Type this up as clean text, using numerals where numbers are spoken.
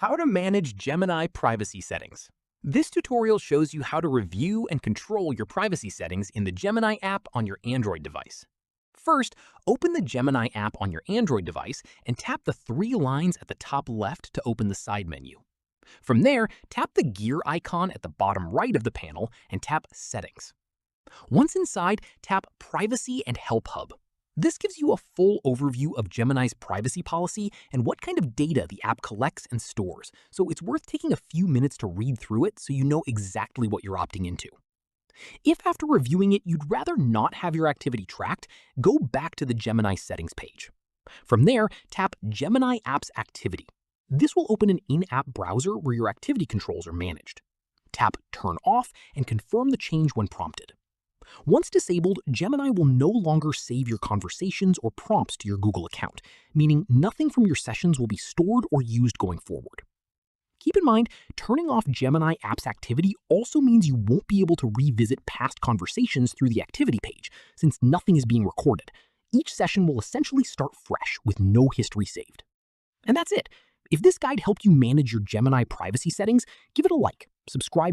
How to manage Gemini privacy settings. This tutorial shows you how to review and control your privacy settings in the Gemini app on your Android device. First, open the Gemini app on your Android device and tap the three lines at the top left to open the side menu. From there, tap the gear icon at the bottom right of the panel and tap Settings. Once inside, tap Privacy and Help Hub. This gives you a full overview of Gemini's privacy policy and what kind of data the app collects and stores, so it's worth taking a few minutes to read through it so you know exactly what you're opting into. If after reviewing it you'd rather not have your activity tracked, go back to the Gemini settings page. From there, tap Gemini Apps Activity. This will open an in-app browser where your activity controls are managed. Tap Turn Off and confirm the change when prompted. Once disabled, Gemini will no longer save your conversations or prompts to your Google account, meaning nothing from your sessions will be stored or used going forward. Keep in mind, turning off Gemini Apps Activity also means you won't be able to revisit past conversations through the activity page, since nothing is being recorded. Each session will essentially start fresh with no history saved. And that's it. If this guide helped you manage your Gemini privacy settings, give it a like, subscribe